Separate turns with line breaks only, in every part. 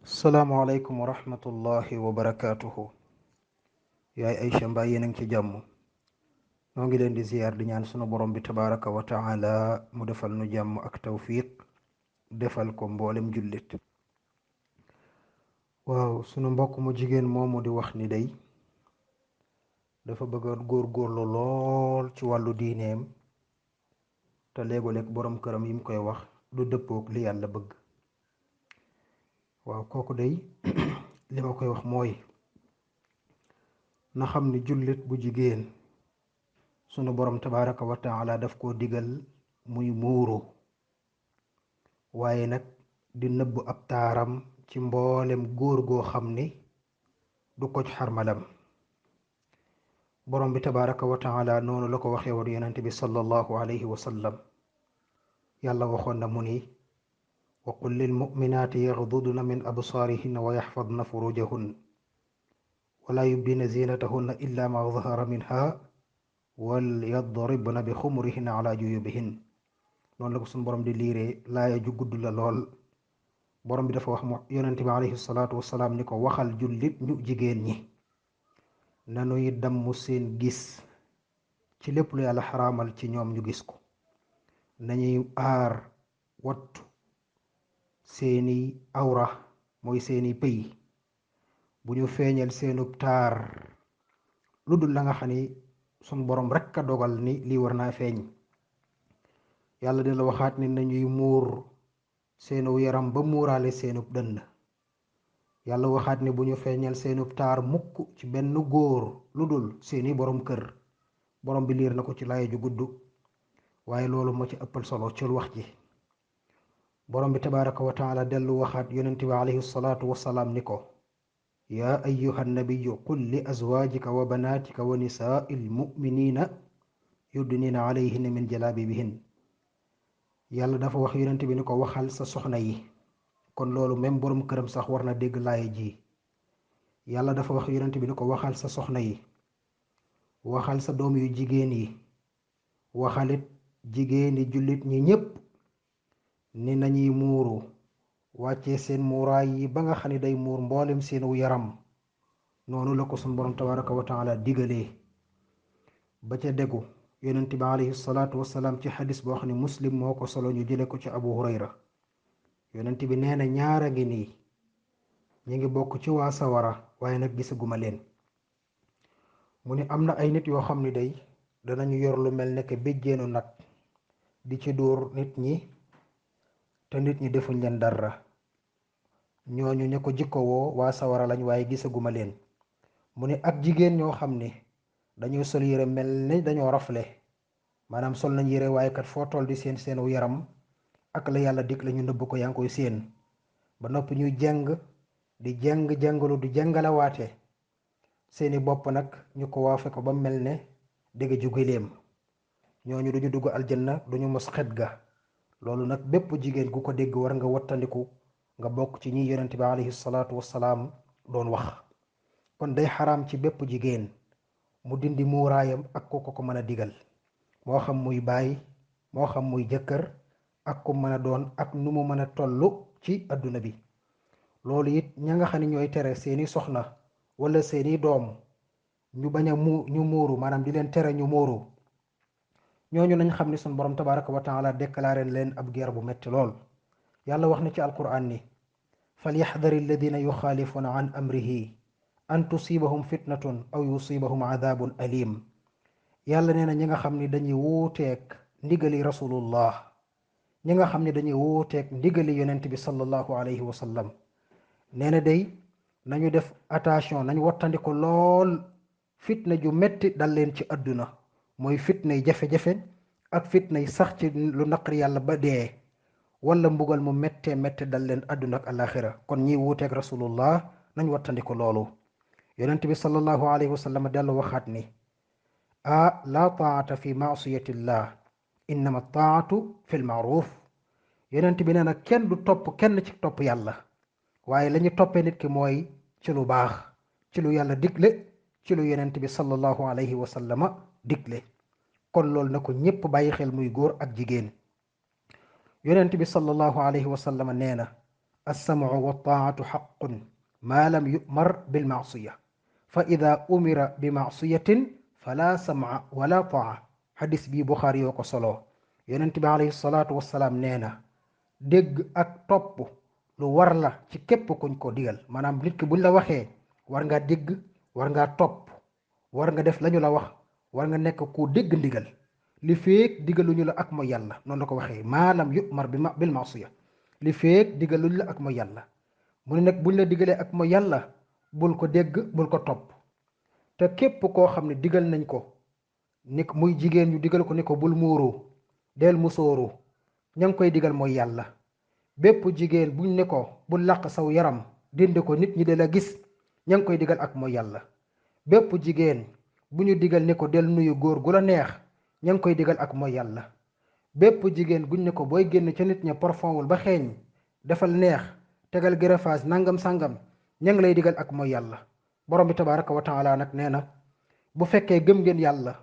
salaamaaleykum wa rahmatullahi wa barakaatuhu. yaay Aïcha mbaa yéen a ngi ci jàmm. noo ngi leen di ziyaar di ñaan sunu borom bi tabaraka wa taala mu defal nu jàmm ak tawfiq defal ko mboolem jullit. waaw sunu mbokk mu jigéen moomu di wax ni day dafa bëgg a góorgóorlu lool ci wàllu diineem te léego-léeg borom këram yi mu koy wax du dëppook li yàlla bëgg. waaw kooku day li ma koy wax mooy na xam ni jullit bu jigéen sunu borom tabaraka wa taala daf koo digal muy muuru, waaye nag di nëbb ab taaram ci mboolem góor goo xam ni du ko xarmalam. borom bi tabaraka wa taala noonu la ko waxee woon yonente bi sallallahu alayhi wa sallam. yàlla waxoon na mu ni wa qul lil muminaati yaxdudna min absaarihinna wa yaxfadna furujahun wala yubdina zinatahunna illa ma zahara minha wal yadribna bi xumurihinna ala juyubihin. noonu la ko suñu borom di liiree laaya ju gudd la lool. borom bi dafa wax yonente bi alayhi salaatu wasalaam ni ko waxal jullit ñu jigéen ñi nanuy damm seen gis ci lépp lu yàlla xaraamal ci ñoom ñu gis ko, nañuy aar wattu seeni awra mooy seeni pëy, bu ñu feeñal seenub taar lu dul la nga xam ni sun borom rekk a dogal ni lii war naa feeñ. yàlla di la waxaat ni nañuy muur seenu yaram ba muuraale seenub dënn. yàlla waxaat ni bu ñu feeñal seenub taar mukk ci benn góor lu dul seeni borom kër. borom bi liir na ko ci laaya ju gudd, waaye loolu moo ci ëppal solo ci wax ji. borom bi tabaraka wa taala dellu waxaat yonent bi alayhi salaatu wasalaam ni ko yaa ayyuha nabiyu qul li azwaajika wa banaatika wa nisaai lmuminina yudnina alayhinna min jalaabibihin. yàlla dafa wax yonent bi ni ko waxal sa soxna yi. kon loolu même borom këram sax war na dégg laaya ji. yàlla dafa wax yonent bi ni ko waxal sa soxna yi, waxal sa doom yu jigéen yi, waxalit jigéeni jullit ñi ñépp ni nañuy muuru, wàccee seen muuraay yi ba nga xam ne day muur mboolem seenu yaram. noonu la ko sunu borom tabaraka wa taala digalee. ba ca déggu yonent bi alayhi salaatu wasalaam ci xadis boo xam ne muslim moo ko solo ñu jële ko ci abu hurayra. yonent bi nee na ñaara ngi nii ñu ngi bokk ci waa sawara waaye nag gisaguma leen. mu ne am na ay nit yoo xam ne day danañu yor lu mel ne que béjjeenu nag di ci dóor nit ñi te nit ñi defuñ leen dara. ñooñu ña ko jikkowoo waa sawara lañ waaye gisaguma leen. mu ne ak jigéen ñoo xam ne dañoo sol yére mel ni dañoo rafle, maanaam sol nañ yére waaye kat foo toll di seenu yaram ak la yàlla dig la ñu nëbb ko yaa ngi koy seen. ba noppi ñuy jàng di jàngalu di jàngalawaate seeni bopp nag ñu ko waafe ko ba mel ne dégg ju giléem. ñooñu duñu dugg aljanna duñu mos xet ga. loolu nag bépp jigéen gu ko dégg war nga wattandiku nga bokk ci ñi yonent bi alayhi salaatu wasalaam doon wax. kon day xaraam ci bépp jigéen mu dindi muuraayam ak ku ko mën a digal, moo xam muy baay moo xam muy jëkkër ak ku mën a doon ak nu mu mën a tollu ci adduna bi. loolu it ña nga xam ne ñooy tere seeni soxna wala seeni doom ñu bañ a ñu muuru, maanaam di leen tere ñu muuru, ñooñu nañ xam ne sun borom tabaraka wa taala déclaré leen ab guerre bu metti lool. yàlla wax na ci alquran ni falyaxdari alladina yuxaalifuuna an amrihi an tusibahum fitnatun aw yusibahum adabun alim. yàlla nee na ñi nga xam ne dañuy wuuteeg ndigali rasulullah, ñi nga xam ne dañuy wuuteeg ndigali yonent bi sallallahu alayhi wa sallam, nee na day nañu def attention, nañu wattandiku lool fitna ju metti dal leen ci àdduna, mooy fitnay jafe-jafe ak fitnay sax ci lu naqari yàlla ba dee, wala mbugal mu méttee métte dal leen àdduna ak alaxira. kon ñiy wuuteeg rasulullah nañ wattandiku loolu. yonent bi sallallahu alayhi wa sallam dellu waxaat ni laa taata fi maasiyatillah innama taatu fi lmaaruf. yonent bi nee na kenn du topp kenn ci topp yàlla, waaye la ñu toppee nit ki mooy ci lu baax, ci lu yàlla digle, ci lu yonent bi sallallahu alayhi wa sallama digle. kon loolu na ko ñépp bàyyi xel muy góor ak jigéen. yonent bi sallallahu alayhi wa sallama nee na alsamcu waltaatu xaqun maa lam yumar bilmaasiya fa ida umira bi maasiyatin fala samca wala taa. xadis bii Buxaari yoo ko solo. yonent bi alayhi salaatu wassalaam nee na dégg ak topp lu war la ci képp kuñ ko digal. maanaam nit ki buñ la waxee war ngaa dégg, war ngaa topp, war nga def lañu la wax, war nga nekk ku dégg ndigal li feek digaluñu la ak mooy yàlla. noonu la ko waxee maalam yumar bil maasiya, li feek digaluñu la ak mooy yàlla. mu ne nag buñ la digalee ak mooy yàlla bul ko dégg, bul ko topp. te képp koo xam ne digal nañ ko ni muy jigéen ñu digal ko ni ko bul muuru, del musóoru, ña ngi koy digal mooy yàlla. bépp jigéen buñ ne ko bul làq saw yaram, dindi ko nit ñi de la gis, ña ngi koy digal ak mooy yàlla. bépp jigéen bu ñu digal ni ko del nuyu góor gu la neex, ña ngi koy digal ak mooy yàlla. bépp jigéen buñ ne ko booy génn ca nit ña parfumwul ba xeeñ, defal neex, tegal greffage nangam sangam, ña ngi lay digal ak mooy yàlla. borom bi tabaraka wa taala nag nee na bu fekkee gëm ngeen yàlla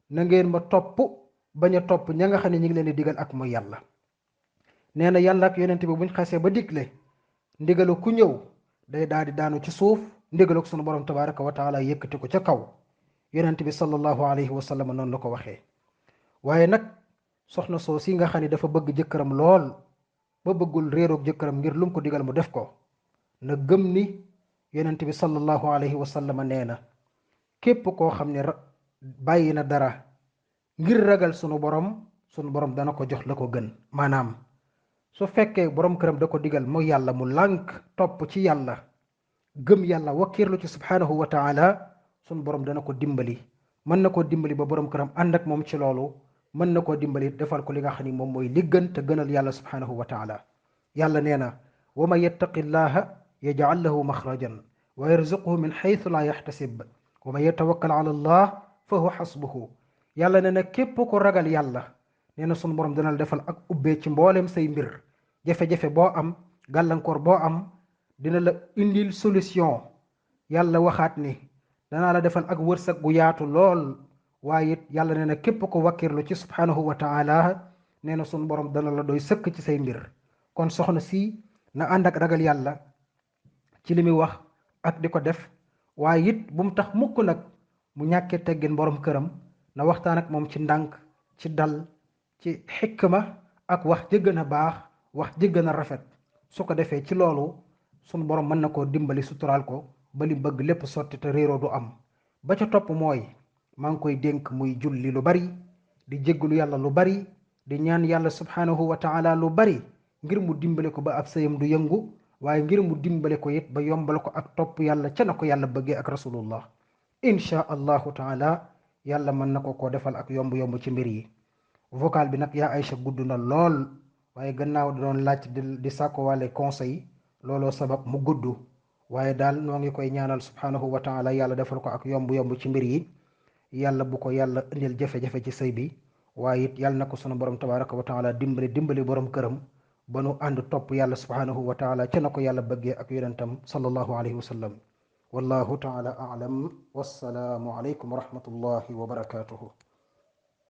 na ngeen ma topp bañ a topp ña nga xam ne ñi ngi leen di digal ak mooy yàlla. nee na yàlla ak yonent bi buñ xasee ba digle ndigalu ku ñëw day daal di daanu ci suuf, ndigalu sunu borom tabaraka wa taala yëkkati ko ca kaw. yonent bi sallallahu alayhi wa sallam noonu la ko waxee. waaye nag soxna soo si nga xam ne dafa bëgg jëkkëram lool ba bëggul réeroog jëkkëram ngir lum ko digal mu def ko, na gëm ni yonent bi sallallahu alayhi wa sallam nee na képp koo xam ne bàyyi na dara ngir ragal sunu borom dana ko jox la ko gën. maanaam su fekkee borom këram da ko digal mooy yàlla mu lànk topp ci yàlla, gëm yàlla wakkirlu ci subhanahu wa taala, sunu borom dana ko dimbali. mën na koo dimbali ba borom këram ànd ak moom ci loolu, mën na koo dimbali defal ko li nga xam ni moom mooy li gën te gënal yàlla subhanahu wa taala. yàlla nee na wa man yattaqi llaha yaj'al lahu maxrajan wa yarzuqhu min xaytu laa yaxtasib wa man yatawakkal ala allah fa huwa xasbuhu. yàlla nee na képp ko ragal yàlla, nee na sunu borom dana la defal ak ubbee ci mbooleem say mbir. jafe-jafe boo am, gàllankoor boo am, dina la indil solution. yàlla waxaat ni danaa la defal ak wërsëg gu yaatu lool. waaye it yàlla nee na képp ko wakkirlu ci subhanahu wa taala, nee na sunu borom dana la doy sëkk ci say mbir. kon soxna si na ànd ak ragal yàlla ci li muy wax ak di ko def, waaye it bu mu tax mukk nag mu ñàkkee teggin borom këram. na waxtaan ak moom ci ndànk, ci dal, ci xikma, ak wax jëgën a baax, wax jëgën a rafet. su ko defee ci loolu sunu borom mën na koo dimbali suturaal ko ba li bëgg lépp sotti te réeroo du am. ba ca topp mooy maa ngi koy dénk muy julli lu bari, di jéggalu yàlla lu bari, di ñaan yàlla subhanahu wa taala lu bari ngir mu dimbale ko ba ab sëyam du yëngu, waaye ngir mu dimbale ko it ba yombal ko ak topp yàlla ca na ko yàlla bëggee ak rasulullah. insha allahu taala yàlla mën na ko defal ak yomb-yomb ci mbir yi. vocal bi nag yaa Aïcha gudd na lool, waaye gannaaw da doon laaj di sàkko wàlle conseil, looloo sabab mu gudd. waaye daal noo ngi koy ñaanal subhanahu wa taala yàlla defal ko ak yomb-yomb ci mbir yi. yàlla bu ko yàlla indil jafe-jafe ci sëy bi, waaye it yàlla na ko sunu borom tabaraka wa taala dimbali borom këram ba nu ànd topp yàlla subhanahu wa taala ca na ko yàlla bëggee ak yonentam sallallahu alayhi wa sallam. wallahu taala a'lam. wassalaamu alaykum wa rahmatullahi wa barakatuhu.